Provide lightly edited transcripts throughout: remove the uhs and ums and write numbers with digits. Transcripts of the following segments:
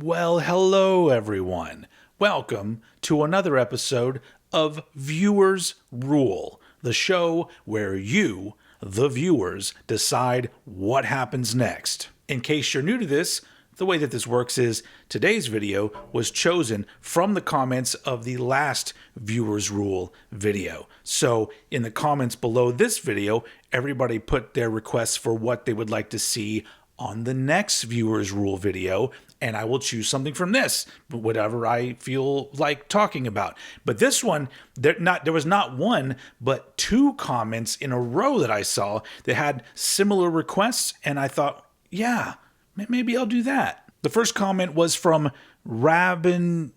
Well, hello everyone. Welcome to another episode of Viewers Rule, the show where you, the viewers, decide what happens next. In case you're new to this, the way that this works is today's video was chosen from the comments of the last Viewers Rule video. So in the comments below this video, everybody put their requests for what they would like to see on the next Viewers Rule video, and I will choose something from this, whatever I feel like talking about. But this one, there was not one, but two comments in a row that I saw that had similar requests, and I thought, yeah, maybe I'll do that. The first comment was from Rabin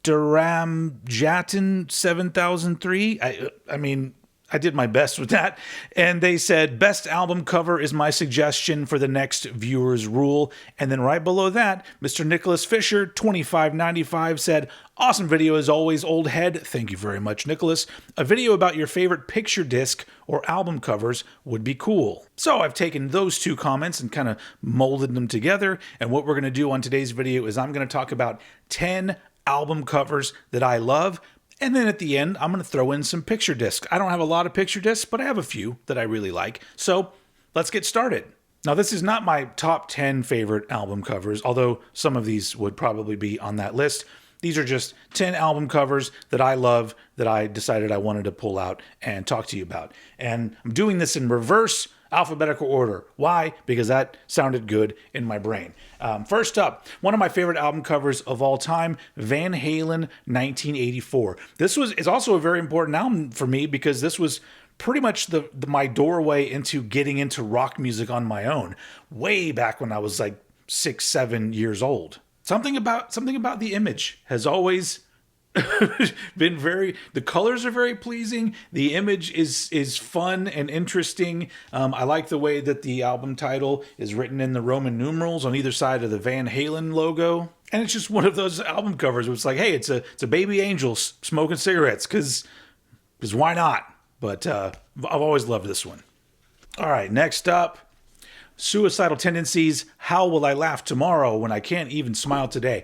Duram Jatin 7003. I mean, I did my best with that. And they said, best album cover is my suggestion for the next Viewers Rule. And then right below that, Mr. Nicholas Fisher, 2595, said, awesome video as always, old head. Thank you very much, Nicholas. A video about your favorite picture disc or album covers would be cool. So I've taken those two comments and kind of molded them together. And what we're going to do on today's video is I'm going to talk about 10 album covers that I love. And then at the end, I'm going to throw in some picture discs. I don't have a lot of picture discs, but I have a few that I really like. So let's get started. Now, this is not my top 10 favorite album covers, although some of these would probably be on that list. These are just 10 album covers that I love that I decided I wanted to pull out and talk to you about. And I'm doing this in reverse alphabetical order. Why? Because that sounded good in my brain. First up, one of my favorite album covers of all time, Van Halen 1984. This is also a very important album for me because this was pretty much my doorway into getting into rock music on my own, way back when I was like 6, 7 years old. Something about the image has always been the colors are very pleasing. The image is fun and interesting. I like the way that the album title is written in the Roman numerals on either side of the Van Halen logo. And it's just one of those album covers where it's like, hey, it's a baby angel smoking cigarettes because why not? But I've always loved this one. All right, next up, Suicidal Tendencies, How Will I Laugh Tomorrow When I Can't Even Smile Today?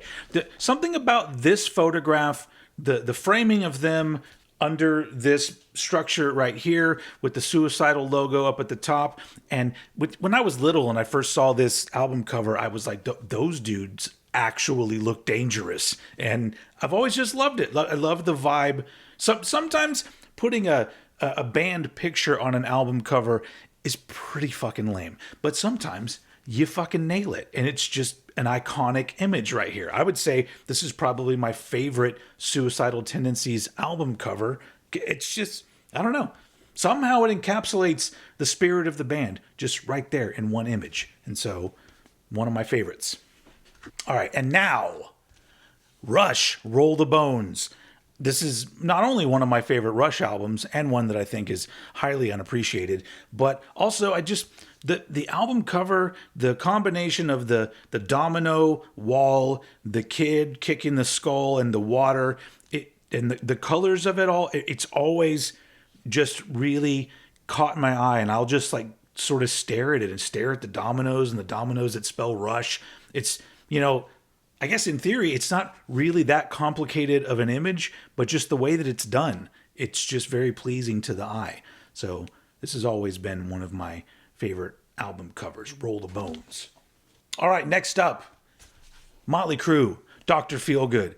Something about this photograph, the framing of them under this structure right here with the Suicidal logo up at the top. And when I was little and I first saw this album cover, I was like, those dudes actually look dangerous. And I've always just loved it. I love the vibe. Sometimes putting a band picture on an album cover is pretty fucking lame. But sometimes you fucking nail it. And it's just an iconic image right here. I would say this is probably my favorite Suicidal Tendencies album cover. It's just, I don't know. Somehow it encapsulates the spirit of the band just right there in one image. And so, one of my favorites. All right, and now, Rush, Roll the Bones. This is not only one of my favorite Rush albums and one that I think is highly unappreciated, but also the album cover, the combination of the domino wall, the kid kicking the skull and the water, and the colors of it all, it's always just really caught my eye, and I'll just like sort of stare at it and stare at the dominoes and the dominoes that spell Rush. It's, I guess in theory, it's not really that complicated of an image, but just the way that it's done, it's just very pleasing to the eye. So this has always been one of my favorite album covers, Roll the Bones. All right, next up, Motley Crue, Dr. Feelgood.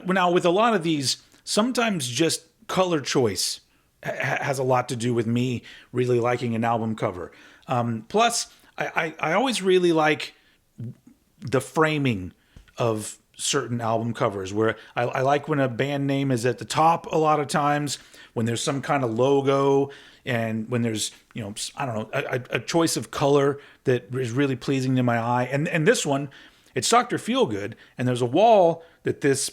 Now, with a lot of these, sometimes just color choice has a lot to do with me really liking an album cover. Plus, I always really like the framing of certain album covers where I like when a band name is at the top a lot of times, when there's some kind of logo and when there's, I don't know, a choice of color that is really pleasing to my eye. And this one, it's Dr. Feelgood, and there's a wall that this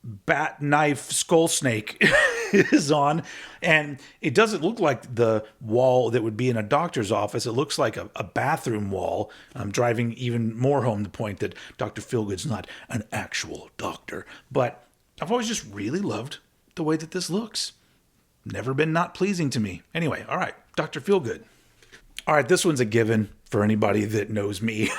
bat knife skull snake is on, and it doesn't look like the wall that would be in a doctor's office. It looks like a bathroom wall, driving even more home the point that Dr. Feelgood's not an actual doctor. But I've always just really loved the way that this looks. Never been not pleasing to me. Anyway, all right, Dr. Feelgood. All right, this one's a given for anybody that knows me.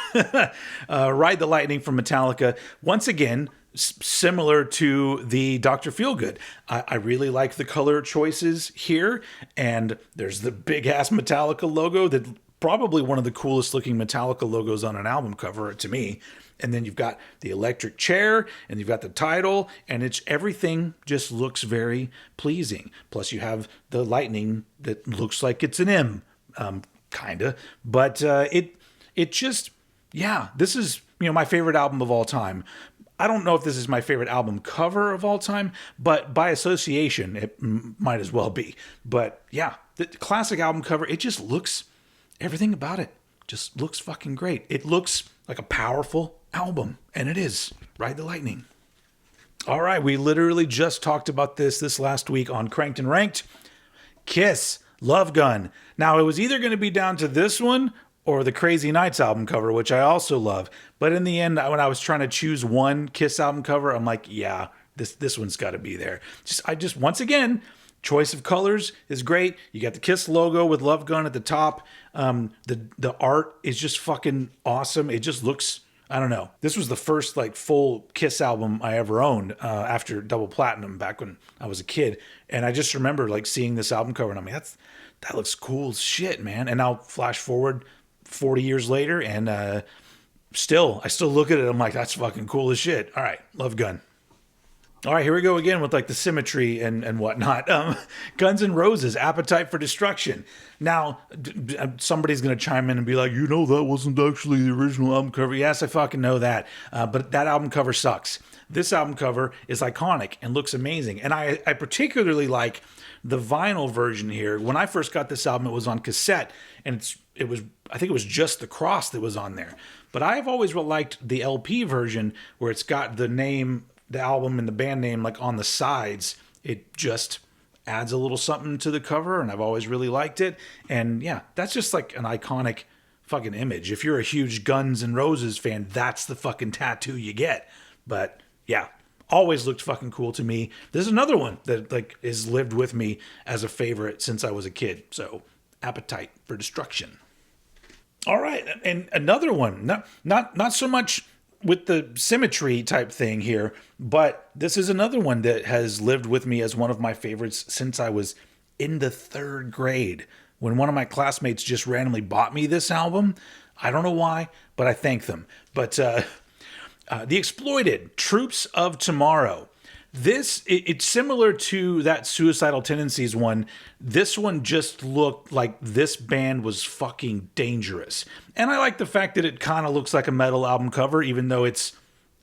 Ride the Lightning from Metallica. Once again, similar to the Dr. Feelgood. I really like the color choices here. And there's the big ass Metallica logo that probably one of the coolest looking Metallica logos on an album cover to me. And then you've got the electric chair and you've got the title, and it's everything just looks very pleasing. Plus you have the lightning that looks like it's an M, kind of, but it just, yeah, this is, my favorite album of all time. I don't know if this is my favorite album cover of all time, but by association, it might as well be. But yeah, the classic album cover, it just looks, everything about it just looks fucking great. It looks like a powerful album, and it is. Ride the Lightning. All right, we literally just talked about this last week on Cranked and Ranked. Kiss, Love Gun. Now, it was either going to be down to this one or the Crazy Nights album cover, which I also love. But in the end, when I was trying to choose one Kiss album cover, I'm like, yeah, this one's got to be there. Once again, choice of colors is great. You got the Kiss logo with Love Gun at the top. The art is just fucking awesome. It just looks, I don't know. This was the first full Kiss album I ever owned after Double Platinum back when I was a kid. And I just remember seeing this album cover and I'm like, that looks cool as shit, man. And now flash forward 40 years later and I still look at it. I'm like, that's fucking cool as shit. All right, Love Gun. All right, here we go again with the symmetry and whatnot. Guns N' Roses, Appetite for Destruction. Now, somebody's going to chime in and be like, that wasn't actually the original album cover. Yes, I fucking know that. But that album cover sucks. This album cover is iconic and looks amazing. And I particularly like the vinyl version here. When I first got this album, it was on cassette. And I think it was just the cross that was on there. But I've always liked the LP version where it's got the name, the album and the band name on the sides. It just adds a little something to the cover, and I've always really liked it. And yeah, that's just an iconic fucking image. If you're a huge Guns N' Roses fan, that's the fucking tattoo you get. But yeah, always looked fucking cool to me. This is another one that has lived with me as a favorite since I was a kid. So Appetite for Destruction. All right, and another one, not so much with the symmetry type thing here, but this is another one that has lived with me as one of my favorites since I was in the 3rd grade, when one of my classmates just randomly bought me this album. I don't know why, but I thank them. But The Exploited, Troops of Tomorrow. It's similar to that Suicidal Tendencies one. This one just looked like this band was fucking dangerous. And I like the fact that it kind of looks like a metal album cover, even though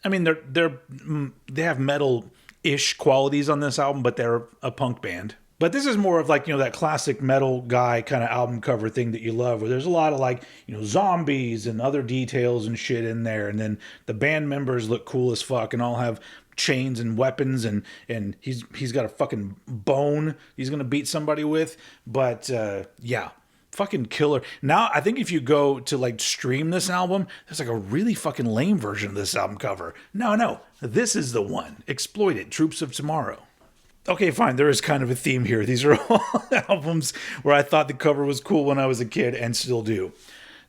they have metal-ish qualities on this album, but they're a punk band. But this is more of that classic metal guy kind of album cover thing that you love, where there's a lot of zombies and other details and shit in there. And then the band members look cool as fuck and all have chains and weapons, and he's got a fucking bone he's gonna beat somebody with. But yeah, fucking killer. Now I think if you go to stream this album, there's a really fucking lame version of this album cover. No, this is the one. Exploited, Troops of Tomorrow. Okay, fine, there is kind of a theme here. These are all albums where I thought the cover was cool when I was a kid and still do.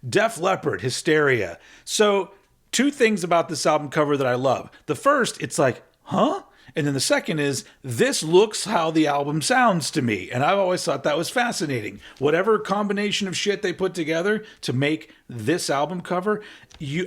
Def Leppard, Hysteria. So 2 things about this album cover that I love. The first, it's huh? And then the second is, this looks how the album sounds to me. And I've always thought that was fascinating. Whatever combination of shit they put together to make this album cover,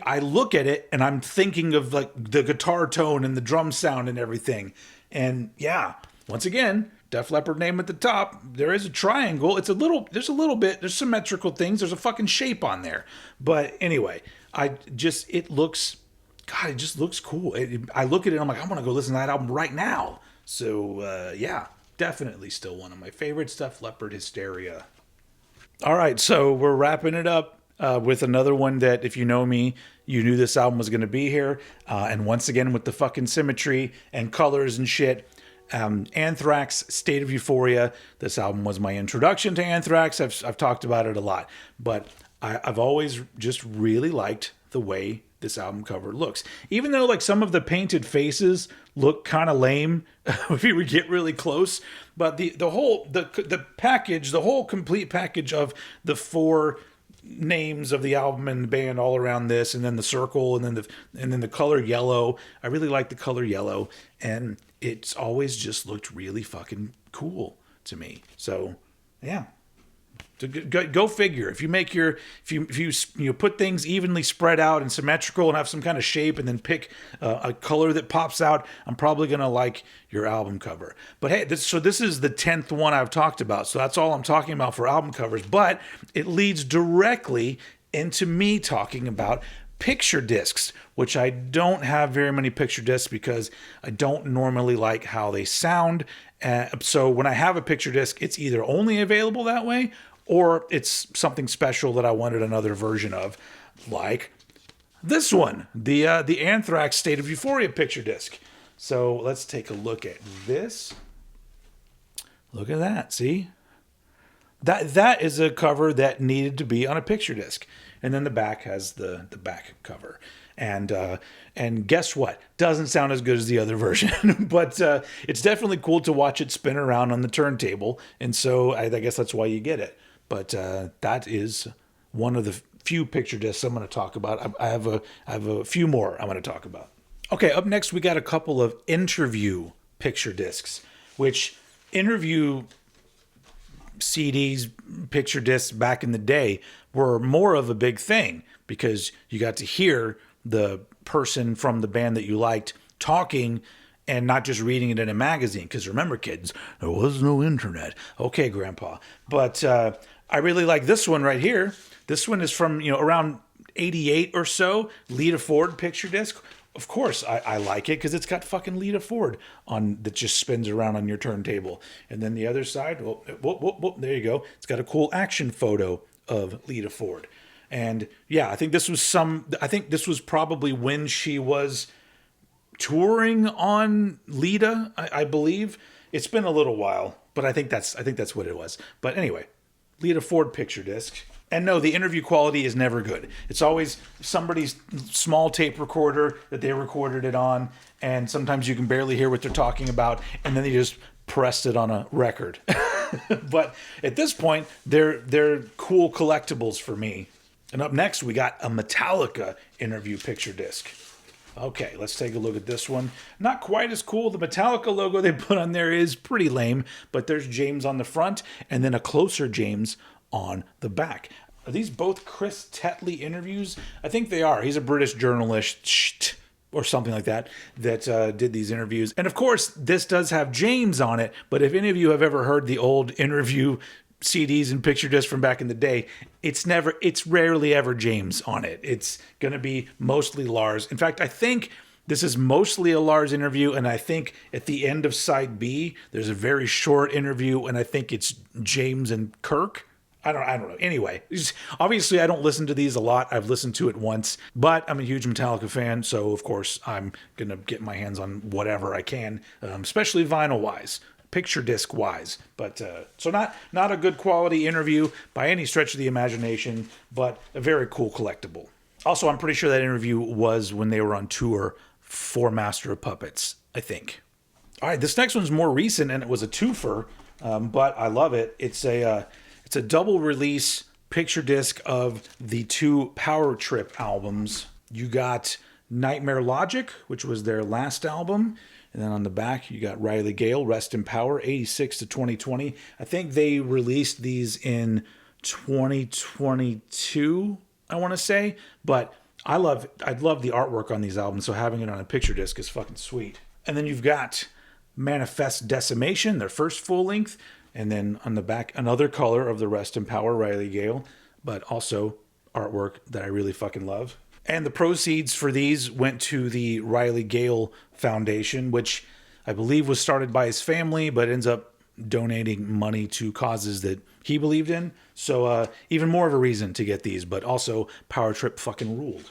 I look at it and I'm thinking of the guitar tone and the drum sound and everything. And yeah, once again, Def Leppard name at the top. There is a triangle. There's symmetrical things. There's a fucking shape on there. But anyway, it just looks cool. I look at it and I'm like, I want to go listen to that album right now. So yeah, definitely still one of my favorites, Def Leppard, Hysteria. All right, so we're wrapping it up with another one that, if you know me, you knew this album was going to be here. And once again, with the fucking symmetry and colors and shit. Anthrax, State of Euphoria. This album was my introduction to Anthrax. I've talked about it a lot, but I've always just really liked the way this album cover looks. Even though some of the painted faces look kind of lame if you would get really close, but the whole package, the whole complete package of the 4 names of the album and the band all around this, and then the circle, and then the color yellow. I really like the color yellow, and it's always just looked really fucking cool to me. So yeah. So go figure. If you put things evenly spread out and symmetrical and have some kind of shape, and then pick a color that pops out, I'm probably gonna like your album cover. But hey, this is the 10th one I've talked about, so that's all I'm talking about for album covers. But it leads directly into me talking about picture discs, which I don't have very many picture discs because I don't normally like how they sound. So when I have a picture disc, it's either only available that way, or it's something special that I wanted another version of, like this one, the Anthrax State of Euphoria picture disc. So let's take a look at this. Look at that, see? That is a cover that needed to be on a picture disc. And then the back has the back cover. And guess what? Doesn't sound as good as the other version, but it's definitely cool to watch it spin around on the turntable. And so I guess that's why you get it. But that is one of the few picture discs I'm going to talk about. I have a few more I'm going to talk about. Okay, up next we got a couple of interview picture discs, which interview CDs, picture discs back in the day were more of a big thing because you got to hear the person from the band that you liked talking and not just reading it in a magazine. Because remember, kids, there was no internet. Okay, Grandpa. But I really like this one right here. This one is from, around 88 or so, Lita Ford picture disc. Of course, I like it because it's got fucking Lita Ford on that just spins around on your turntable. And then the other side, there you go. It's got a cool action photo of Lita Ford. And yeah, I think this was probably when she was touring on Lita, I believe. It's been a little while, but I think that's what it was. But anyway, Lita Ford picture disc. And no, the interview quality is never good. It's always somebody's small tape recorder that they recorded it on, and sometimes you can barely hear what they're talking about, and then they just pressed it on a record. But at this point, they're cool collectibles for me. And up next, we got a Metallica interview picture disc. Okay, let's take a look at this one. Not quite as cool. The Metallica logo they put on there is pretty lame, but there's James on the front and then a closer James on the back. Are these both Chris Tetley interviews? I think they are. He's a British journalist or something like that did these interviews. And of course, this does have James on it, but if any of you have ever heard the old interview CDs and picture discs from back in the day, it's rarely ever James on it. It's going to be mostly Lars. In fact, I think this is mostly a Lars interview, and I think at the end of side B, there's a very short interview, and I think it's James and Kirk. I don't know. Anyway, obviously I don't listen to these a lot. I've listened to it once, but I'm a huge Metallica fan, so of course I'm going to get my hands on whatever I can, especially vinyl-wise. Picture disc wise, but so not a good quality interview by any stretch of the imagination, but a very cool collectible. Also, I'm pretty sure that interview was when they were on tour for Master of Puppets, I think. All right, this next one's more recent, and it was a twofer, but I love it. It's a double release picture disc of the two Power Trip albums. You got Nightmare Logic, which was their last album. And then on the back, you got Riley Gale, Rest in Power, 86 to 2020. I think they released these in 2022, I want to say. But I love the artwork on these albums, so having it on a picture disc is fucking sweet. And then you've got Manifest Decimation, their first full length. And then on the back, another color of the Rest in Power, Riley Gale, but also artwork that I really fucking love. And the proceeds for these went to the Riley Gale Foundation, which I believe was started by his family, but ends up donating money to causes that he believed in. So even more of a reason to get these, but also Power Trip fucking ruled.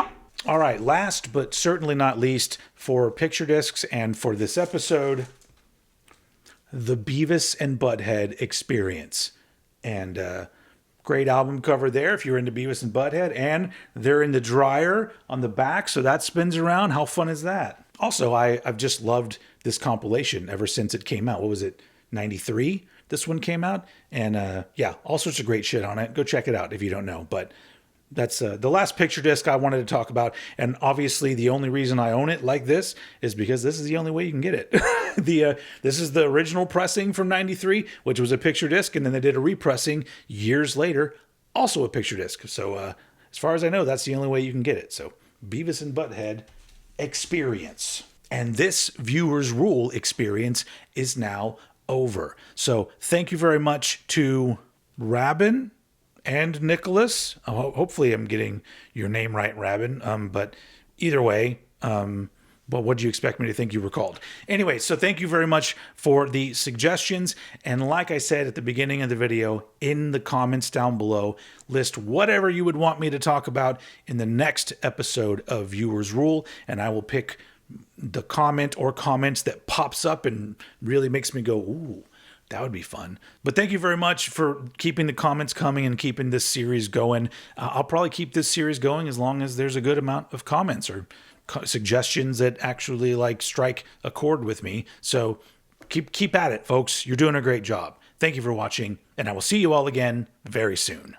All right, last but certainly not least for picture discs and for this episode, the Beavis and Butthead Experience. And great album cover there if you're into Beavis and Butthead. And they're in the dryer on the back, so that spins around. How fun is that? Also, I've just loved this compilation ever since it came out. What was it, 93? This one came out? And yeah, all sorts of great shit on it. Go check it out if you don't know. But that's the last picture disc I wanted to talk about. And obviously the only reason I own it like this is because this is the only way you can get it. This is the original pressing from 93, which was a picture disc. And then they did a repressing years later, also a picture disc. So as far as I know, that's the only way you can get it. So Beavis and Butthead experience. And this Viewers Rule experience is now over. So thank you very much to Rabin and Nicholas. Hopefully I'm getting your name right, Rabin. But either way, well, what do you expect me to think you were called? Anyway, so thank you very much for the suggestions. And like I said at the beginning of the video, in the comments down below, list whatever you would want me to talk about in the next episode of Viewers Rule, and I will pick the comment or comments that pops up and really makes me go, ooh, that would be fun. But thank you very much for keeping the comments coming and keeping this series going. I'll probably keep this series going as long as there's a good amount of comments or suggestions that actually like strike a chord with me. So keep at it, folks. You're doing a great job. Thank you for watching, and I will see you all again very soon.